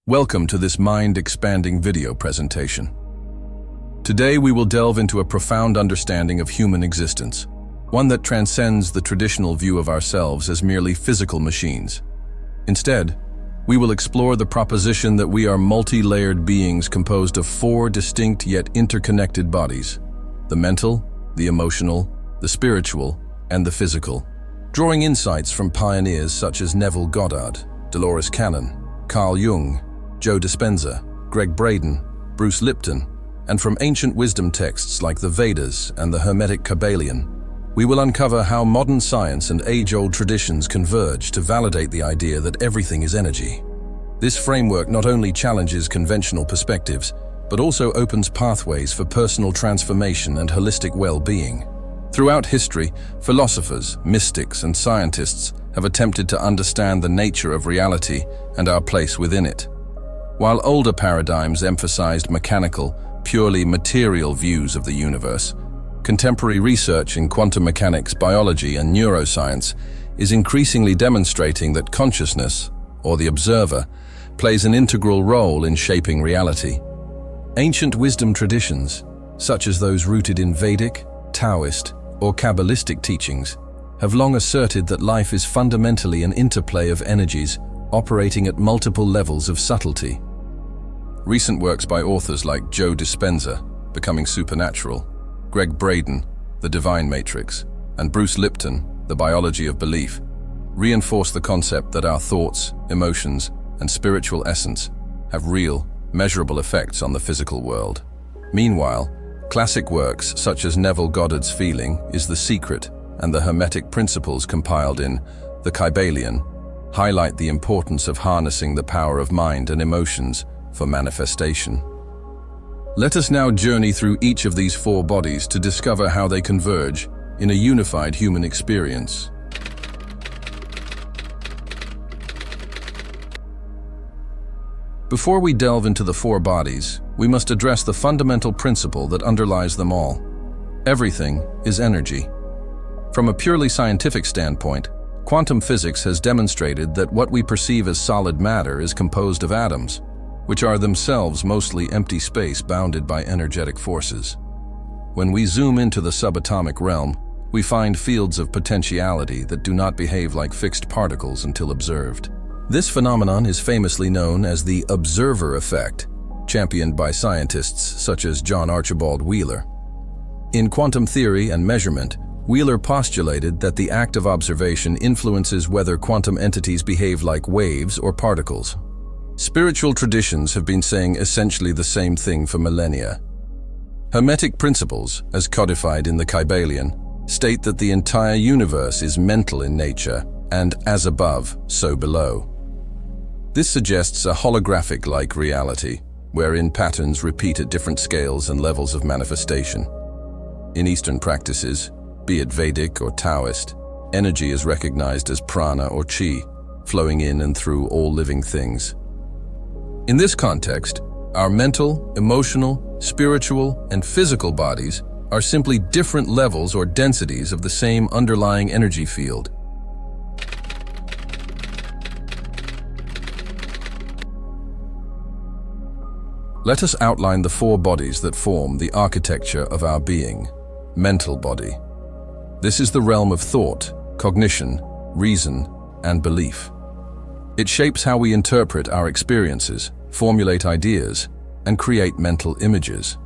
Welcome to this mind-expanding video presentation. Today we will delve into a profound understanding of human existence, one that transcends the traditional view of ourselves as merely physical machines. Instead, we will explore the proposition that we are multi-layered beings composed of four distinct yet interconnected bodies: the mental, the emotional, the spiritual, and the physical. Drawing insights from pioneers such as Neville Goddard, Dolores Cannon, Carl Jung, Joe Dispenza, Greg Braden, Bruce Lipton, and from ancient wisdom texts like the Vedas and the Hermetic Kabbalion, we will uncover how modern science and age-old traditions converge to validate the idea that everything is energy. This framework not only challenges conventional perspectives, but also opens pathways for personal transformation and holistic well-being. Throughout history, philosophers, mystics, and scientists have attempted to understand the nature of reality and our place within it. While older paradigms emphasized mechanical, purely material views of the universe, contemporary research in quantum mechanics, biology, and neuroscience is increasingly demonstrating that consciousness, or the observer, plays an integral role in shaping reality. Ancient wisdom traditions, such as those rooted in Vedic, Taoist, or Kabbalistic teachings, have long asserted that life is fundamentally an interplay of energies operating at multiple levels of subtlety. Recent works by authors like Joe Dispenza, Becoming Supernatural, Greg Braden, The Divine Matrix, and Bruce Lipton, The Biology of Belief, reinforce the concept that our thoughts, emotions, and spiritual essence have real, measurable effects on the physical world. Meanwhile, classic works such as Neville Goddard's Feeling is the Secret and the Hermetic Principles compiled in the Kabbalion highlight the importance of harnessing the power of mind and emotions for manifestation. Let us now journey through each of these four bodies to discover how they converge in a unified human experience. Before we delve into the four bodies, we must address the fundamental principle that underlies them all. Everything is energy. From a purely scientific standpoint, quantum physics has demonstrated that what we perceive as solid matter is composed of atoms, which are themselves mostly empty space bounded by energetic forces. When we zoom into the subatomic realm, we find fields of potentiality that do not behave like fixed particles until observed. This phenomenon is famously known as the observer effect, championed by scientists such as John Archibald Wheeler. In quantum theory and measurement, Wheeler postulated that the act of observation influences whether quantum entities behave like waves or particles. Spiritual traditions have been saying essentially the same thing for millennia. Hermetic principles, as codified in the Kabbalion, state that the entire universe is mental in nature and as above, so below. This suggests a holographic-like reality, wherein patterns repeat at different scales and levels of manifestation. In Eastern practices, be it Vedic or Taoist, energy is recognized as prana or chi, flowing in and through all living things. In this context, our mental, emotional, spiritual, and physical bodies are simply different levels or densities of the same underlying energy field. Let us outline the four bodies that form the architecture of our being. Mental body. This is the realm of thought, cognition, reason, and belief. It shapes how we interpret our experiences, formulate ideas, and create mental images.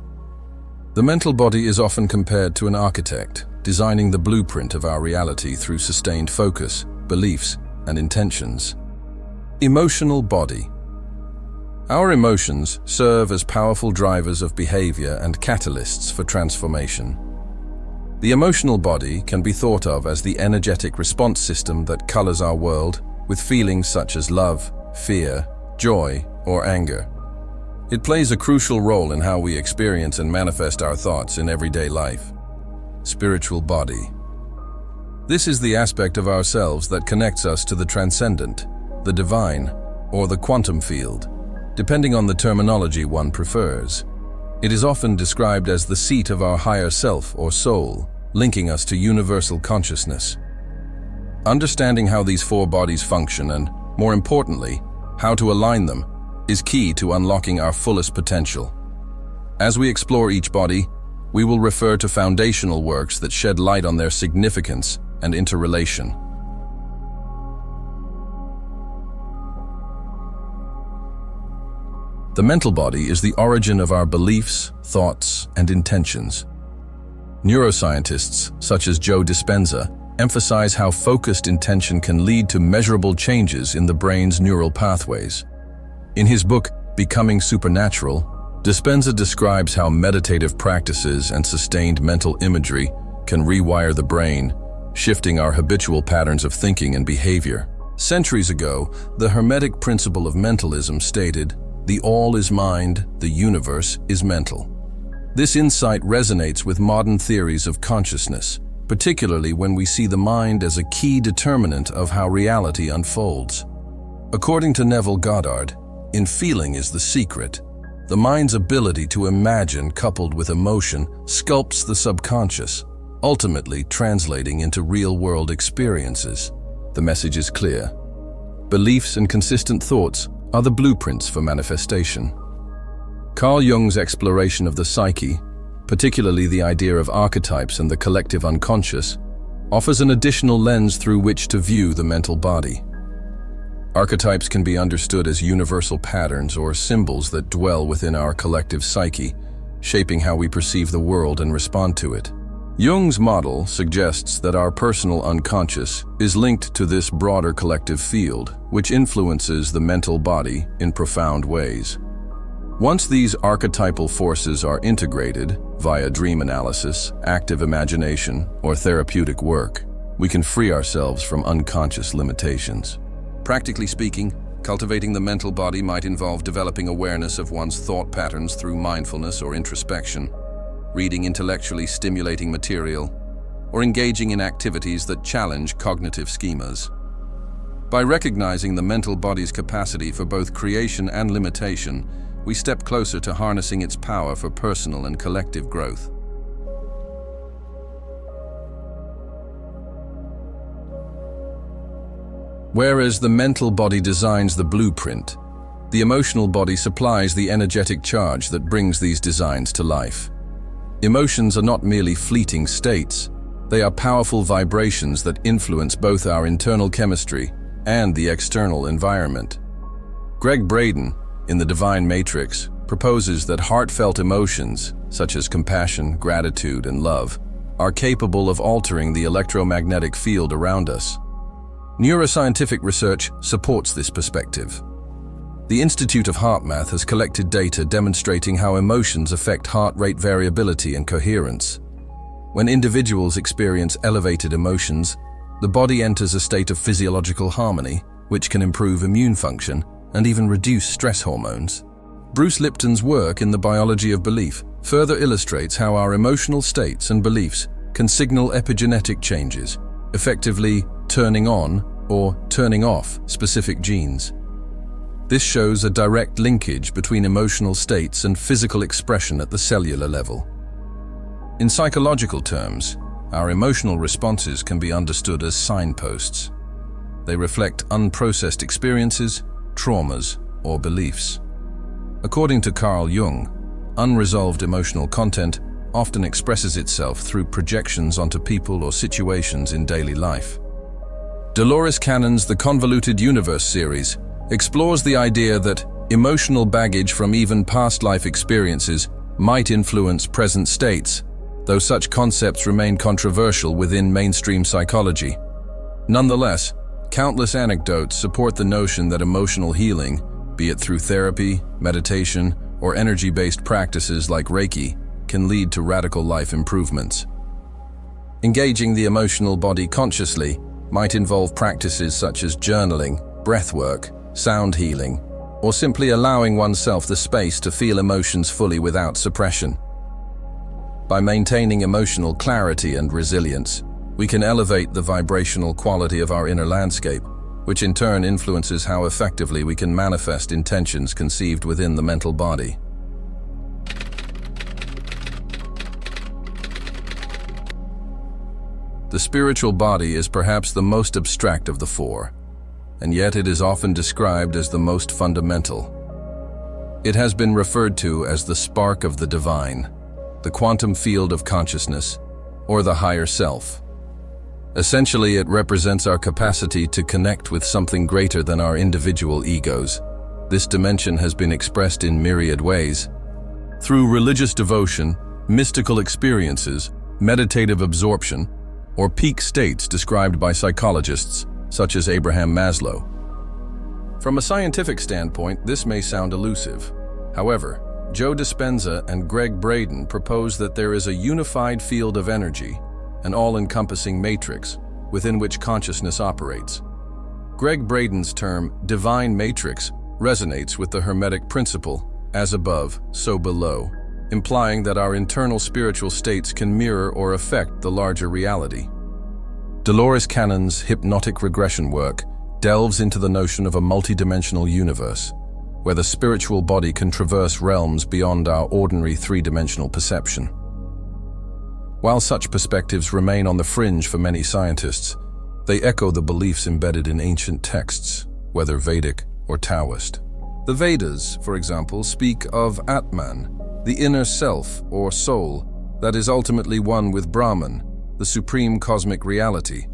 The mental body is often compared to an architect, designing the blueprint of our reality through sustained focus, beliefs, and intentions. Emotional body. Our emotions serve as powerful drivers of behavior and catalysts for transformation. The emotional body can be thought of as the energetic response system that colors our world with feelings such as love, fear, joy, or anger. It plays a crucial role in how we experience and manifest our thoughts in everyday life. Spiritual body. This is the aspect of ourselves that connects us to the transcendent, the divine, or the quantum field, depending on the terminology one prefers. It is often described as the seat of our higher self or soul, linking us to universal consciousness. Understanding how these four bodies function and, more importantly, how to align them is key to unlocking our fullest potential. As we explore each body, we will refer to foundational works that shed light on their significance and interrelation. The mental body is the origin of our beliefs, thoughts, and intentions. Neuroscientists, such as Joe Dispenza, emphasize how focused intention can lead to measurable changes in the brain's neural pathways. In his book, Becoming Supernatural, Dispenza describes how meditative practices and sustained mental imagery can rewire the brain, shifting our habitual patterns of thinking and behavior. Centuries ago, the Hermetic principle of mentalism stated, "The all is mind, the universe is mental." This insight resonates with modern theories of consciousness, particularly when we see the mind as a key determinant of how reality unfolds. According to Neville Goddard, in feeling is the secret. The mind's ability to imagine coupled with emotion sculpts the subconscious, ultimately translating into real-world experiences. The message is clear. Beliefs and consistent thoughts are the blueprints for manifestation. Carl Jung's exploration of the psyche, particularly the idea of archetypes and the collective unconscious, offers an additional lens through which to view the mental body. Archetypes can be understood as universal patterns or symbols that dwell within our collective psyche, shaping how we perceive the world and respond to it. Jung's model suggests that our personal unconscious is linked to this broader collective field, which influences the mental body in profound ways. Once these archetypal forces are integrated via dream analysis, active imagination, or therapeutic work, we can free ourselves from unconscious limitations. Practically speaking, cultivating the mental body might involve developing awareness of one's thought patterns through mindfulness or introspection, reading intellectually stimulating material, or engaging in activities that challenge cognitive schemas. By recognizing the mental body's capacity for both creation and limitation, we step closer to harnessing its power for personal and collective growth. Whereas the mental body designs the blueprint, the emotional body supplies the energetic charge that brings these designs to life. Emotions are not merely fleeting states, they are powerful vibrations that influence both our internal chemistry and the external environment. Greg Braden, in The Divine Matrix, proposes that heartfelt emotions, such as compassion, gratitude, and love, are capable of altering the electromagnetic field around us. Neuroscientific research supports this perspective. The Institute of HeartMath has collected data demonstrating how emotions affect heart rate variability and coherence. When individuals experience elevated emotions, the body enters a state of physiological harmony, which can improve immune function and even reduce stress hormones. Bruce Lipton's work in The Biology of Belief further illustrates how our emotional states and beliefs can signal epigenetic changes, effectively turning on or turning off specific genes. This shows a direct linkage between emotional states and physical expression at the cellular level. In psychological terms, our emotional responses can be understood as signposts. They reflect unprocessed experiences, traumas, or beliefs. According to Carl Jung, unresolved emotional content often expresses itself through projections onto people or situations in daily life. Dolores Cannon's The Convoluted Universe series explores the idea that emotional baggage from even past life experiences might influence present states, though such concepts remain controversial within mainstream psychology. Nonetheless, countless anecdotes support the notion that emotional healing, be it through therapy, meditation, or energy-based practices like Reiki, can lead to radical life improvements. Engaging the emotional body consciously might involve practices such as journaling, breathwork, sound healing, or simply allowing oneself the space to feel emotions fully without suppression. By maintaining emotional clarity and resilience, we can elevate the vibrational quality of our inner landscape, which in turn influences how effectively we can manifest intentions conceived within the mental body. The spiritual body is perhaps the most abstract of the four, and yet it is often described as the most fundamental. It has been referred to as the spark of the divine, the quantum field of consciousness, or the higher self. Essentially, it represents our capacity to connect with something greater than our individual egos. This dimension has been expressed in myriad ways. Through religious devotion, mystical experiences, meditative absorption, or peak states described by psychologists such as Abraham Maslow. From a scientific standpoint, this may sound elusive. However, Joe Dispenza and Greg Braden propose that there is a unified field of energy, an all-encompassing matrix, within which consciousness operates. Greg Braden's term, divine matrix, resonates with the Hermetic principle, as above, so below, implying that our internal spiritual states can mirror or affect the larger reality. Dolores Cannon's hypnotic regression work delves into the notion of a multidimensional universe, where the spiritual body can traverse realms beyond our ordinary three-dimensional perception. While such perspectives remain on the fringe for many scientists, they echo the beliefs embedded in ancient texts, whether Vedic or Taoist. The Vedas, for example, speak of Atman, the inner self or soul that is ultimately one with Brahman, the supreme cosmic reality.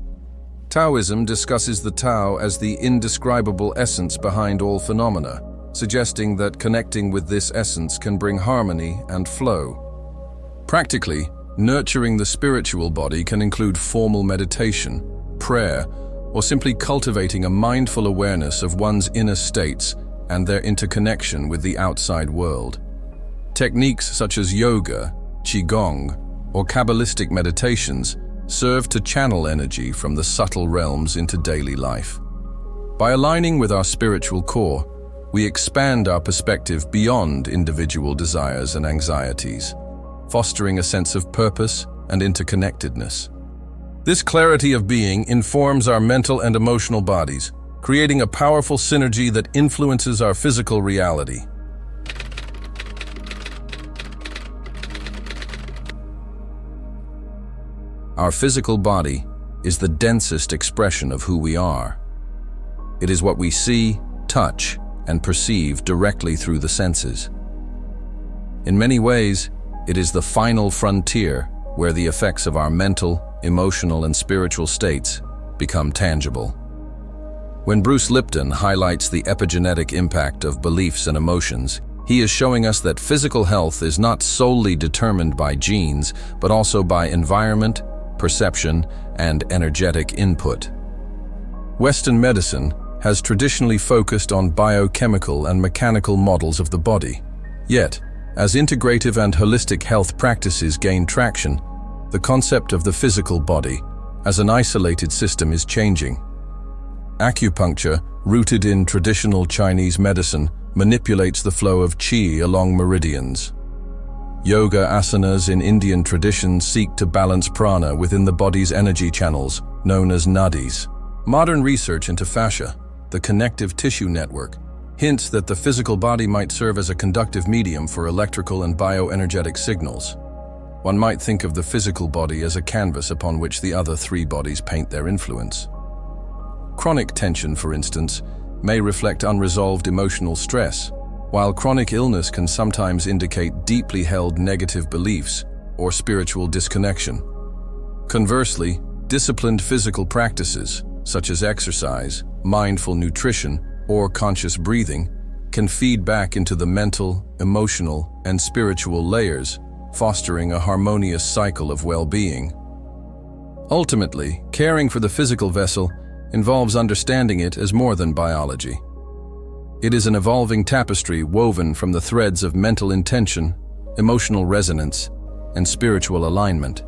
Taoism discusses the Tao as the indescribable essence behind all phenomena, suggesting that connecting with this essence can bring harmony and flow. Practically, nurturing the spiritual body can include formal meditation, prayer, or simply cultivating a mindful awareness of one's inner states and their interconnection with the outside world. Techniques such as yoga, qigong, or Kabbalistic meditations serve to channel energy from the subtle realms into daily life. By aligning with our spiritual core, we expand our perspective beyond individual desires and anxieties, fostering a sense of purpose and interconnectedness. This clarity of being informs our mental and emotional bodies, creating a powerful synergy that influences our physical reality. Our physical body is the densest expression of who we are. It is what we see, touch, and perceive directly through the senses. In many ways, it is the final frontier where the effects of our mental, emotional, and spiritual states become tangible. When Bruce Lipton highlights the epigenetic impact of beliefs and emotions, he is showing us that physical health is not solely determined by genes, but also by environment, perception, and energetic input. Western medicine has traditionally focused on biochemical and mechanical models of the body. Yet, as integrative and holistic health practices gain traction, the concept of the physical body as an isolated system is changing. Acupuncture, rooted in traditional Chinese medicine, manipulates the flow of qi along meridians. Yoga asanas in Indian traditions seek to balance prana within the body's energy channels, known as nadis. Modern research into fascia, the connective tissue network, hints that the physical body might serve as a conductive medium for electrical and bioenergetic signals. One might think of the physical body as a canvas upon which the other three bodies paint their influence. Chronic tension, for instance, may reflect unresolved emotional stress, while chronic illness can sometimes indicate deeply held negative beliefs or spiritual disconnection. Conversely, disciplined physical practices, such as exercise, mindful nutrition, or conscious breathing, can feed back into the mental, emotional, and spiritual layers, fostering a harmonious cycle of well-being. Ultimately, caring for the physical vessel involves understanding it as more than biology. It is an evolving tapestry woven from the threads of mental intention, emotional resonance, and spiritual alignment.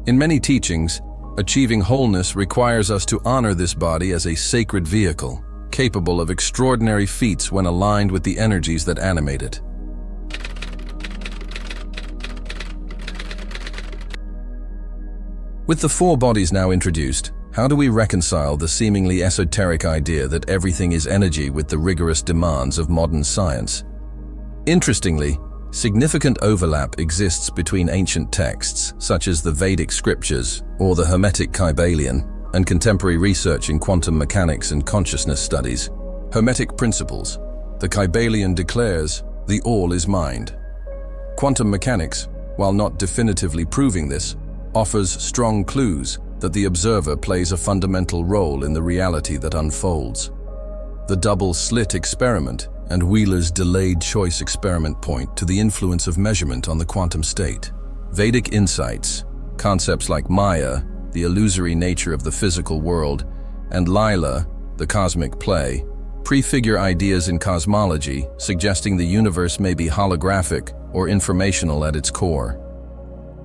In many teachings, achieving wholeness requires us to honor this body as a sacred vehicle, capable of extraordinary feats when aligned with the energies that animate it. With the four bodies now introduced, how do we reconcile the seemingly esoteric idea that everything is energy with the rigorous demands of modern science? Interestingly, significant overlap exists between ancient texts, such as the Vedic scriptures or the Hermetic Kybalion, and contemporary research in quantum mechanics and consciousness studies. Hermetic principles, The Kybalion declares, "The all is mind." Quantum mechanics, while not definitively proving this, offers strong clues that the observer plays a fundamental role in the reality that unfolds. The double-slit experiment and Wheeler's delayed choice experiment point to the influence of measurement on the quantum state. Vedic insights, concepts like Maya, the illusory nature of the physical world, and Lila, the cosmic play, prefigure ideas in cosmology suggesting the universe may be holographic or informational at its core.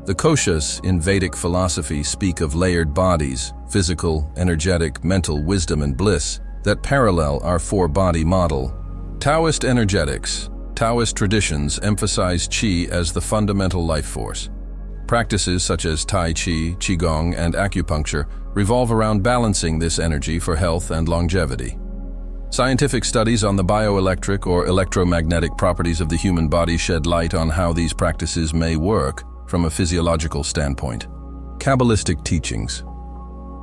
The koshas in Vedic philosophy speak of layered bodies, physical, energetic, mental wisdom and bliss, that parallel our four-body model. Taoist energetics, Taoist traditions emphasize qi as the fundamental life force. Practices such as Tai Chi, Qigong, and acupuncture revolve around balancing this energy for health and longevity. Scientific studies on the bioelectric or electromagnetic properties of the human body shed light on how these practices may work from a physiological standpoint. Kabbalistic teachings.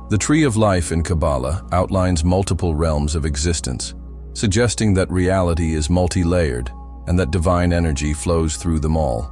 The Tree of Life in Kabbalah outlines multiple realms of existence, suggesting that reality is multi-layered and that divine energy flows through them all.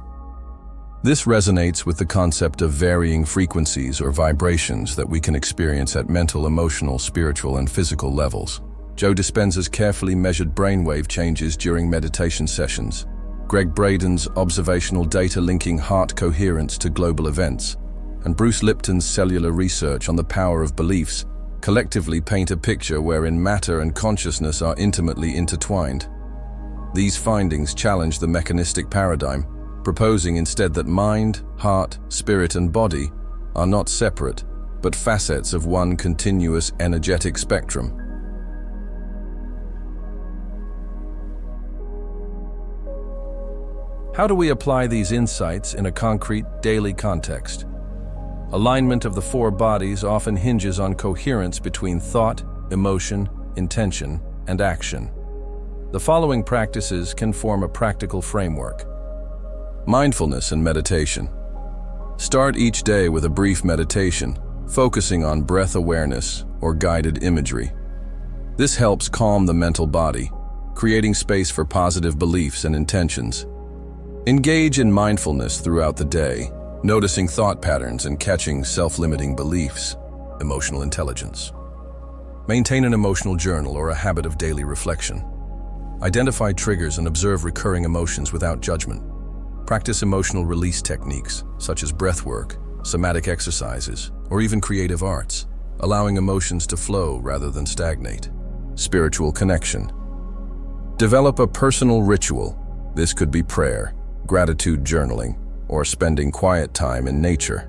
This resonates with the concept of varying frequencies or vibrations that we can experience at mental, emotional, spiritual, and physical levels. Joe Dispenza's carefully measured brainwave changes during meditation sessions, Greg Braden's observational data linking heart coherence to global events, and Bruce Lipton's cellular research on the power of beliefs collectively paint a picture wherein matter and consciousness are intimately intertwined. These findings challenge the mechanistic paradigm, proposing instead that mind, heart, spirit, and body are not separate, but facets of one continuous energetic spectrum. How do we apply these insights in a concrete, daily context? Alignment of the four bodies often hinges on coherence between thought, emotion, intention, and action. The following practices can form a practical framework. Mindfulness and meditation. Start each day with a brief meditation, focusing on breath awareness or guided imagery. This helps calm the mental body, creating space for positive beliefs and intentions. Engage in mindfulness throughout the day, noticing thought patterns and catching self-limiting beliefs. Emotional intelligence. Maintain an emotional journal or a habit of daily reflection. Identify triggers and observe recurring emotions without judgment. Practice emotional release techniques, such as breath work, somatic exercises, or even creative arts, allowing emotions to flow rather than stagnate. Spiritual connection. Develop a personal ritual. This could be prayer, gratitude journaling, or spending quiet time in nature.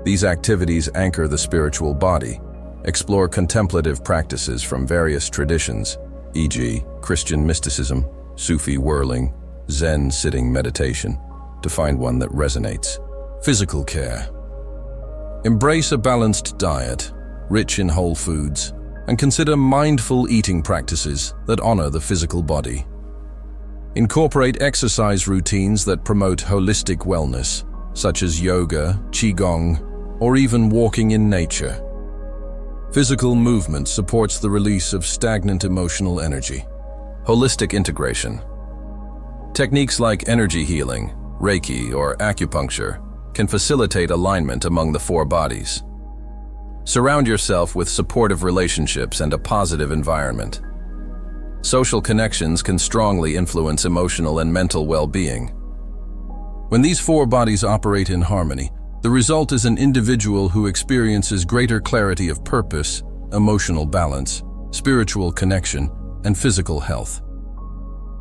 These activities anchor the spiritual body. Explore contemplative practices from various traditions, e.g., Christian mysticism, Sufi whirling, Zen sitting meditation, to find one that resonates. Physical care. Embrace a balanced diet, rich in whole foods, and consider mindful eating practices that honor the physical body. Incorporate exercise routines that promote holistic wellness, such as yoga, qigong, or even walking in nature. Physical movement supports the release of stagnant emotional energy. Holistic integration. Techniques like energy healing, Reiki, or acupuncture can facilitate alignment among the four bodies. Surround yourself with supportive relationships and a positive environment. Social connections can strongly influence emotional and mental well-being. When these four bodies operate in harmony, the result is an individual who experiences greater clarity of purpose, emotional balance, spiritual connection, and physical health.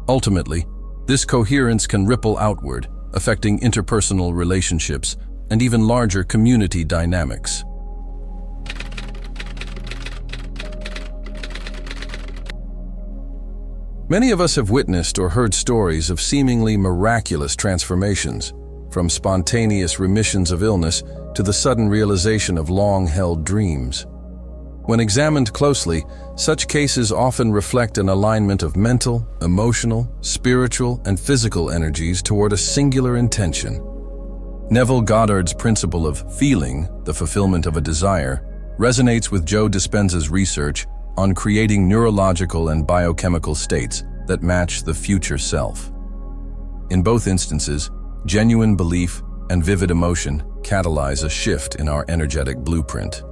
Ultimately, this coherence can ripple outward, affecting interpersonal relationships and even larger community dynamics. Many of us have witnessed or heard stories of seemingly miraculous transformations, from spontaneous remissions of illness to the sudden realization of long-held dreams. When examined closely, such cases often reflect an alignment of mental, emotional, spiritual, and physical energies toward a singular intention. Neville Goddard's principle of feeling, the fulfillment of a desire, resonates with Joe Dispenza's research on creating neurological and biochemical states that match the future self. In both instances, genuine belief and vivid emotion catalyze a shift in our energetic blueprint.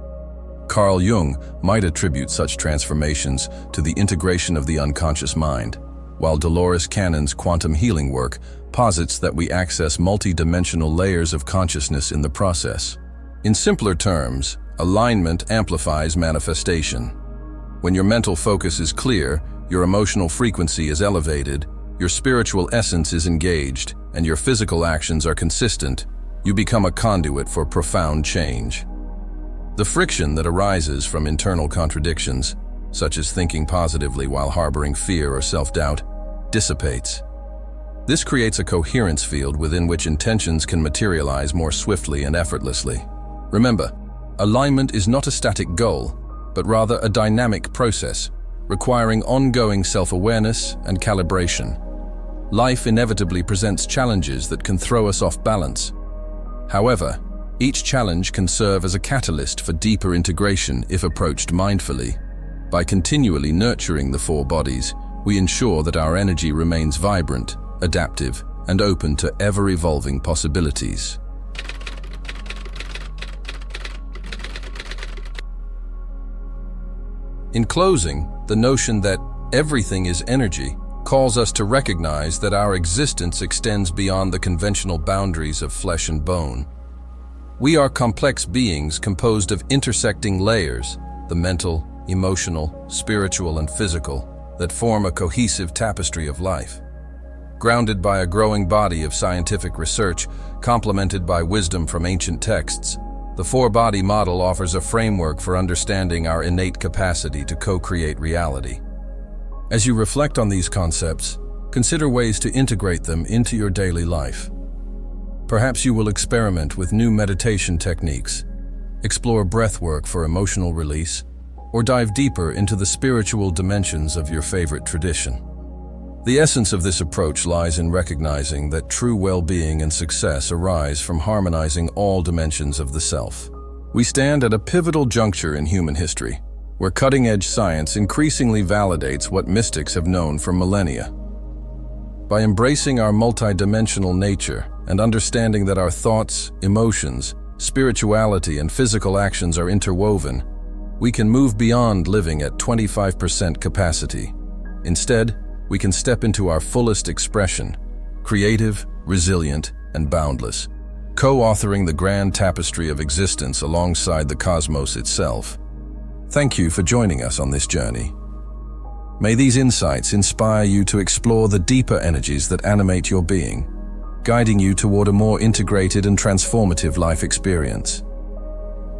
Carl Jung might attribute such transformations to the integration of the unconscious mind, while Dolores Cannon's quantum healing work posits that we access multi-dimensional layers of consciousness in the process. In simpler terms, alignment amplifies manifestation. When your mental focus is clear, your emotional frequency is elevated, your spiritual essence is engaged, and your physical actions are consistent, you become a conduit for profound change. The friction that arises from internal contradictions, such as thinking positively while harboring fear or self-doubt, dissipates. This creates a coherence field within which intentions can materialize more swiftly and effortlessly. Remember, alignment is not a static goal, but rather a dynamic process, requiring ongoing self-awareness and calibration. Life inevitably presents challenges that can throw us off balance. However, each challenge can serve as a catalyst for deeper integration if approached mindfully. By continually nurturing the four bodies, we ensure that our energy remains vibrant, adaptive, and open to ever-evolving possibilities. In closing, the notion that everything is energy calls us to recognize that our existence extends beyond the conventional boundaries of flesh and bone. We are complex beings composed of intersecting layers, the mental, emotional, spiritual, and physical, that form a cohesive tapestry of life. Grounded by a growing body of scientific research, complemented by wisdom from ancient texts, the four-body model offers a framework for understanding our innate capacity to co-create reality. As you reflect on these concepts, consider ways to integrate them into your daily life. Perhaps you will experiment with new meditation techniques, explore breathwork for emotional release, or dive deeper into the spiritual dimensions of your favorite tradition. The essence of this approach lies in recognizing that true well-being and success arise from harmonizing all dimensions of the self. We stand at a pivotal juncture in human history, where cutting-edge science increasingly validates what mystics have known for millennia. By embracing our multidimensional nature and understanding that our thoughts, emotions, spirituality, and physical actions are interwoven, we can move beyond living at 25% capacity. Instead, we can step into our fullest expression, creative, resilient, and boundless, co-authoring the grand tapestry of existence alongside the cosmos itself. Thank you for joining us on this journey. May these insights inspire you to explore the deeper energies that animate your being, guiding you toward a more integrated and transformative life experience.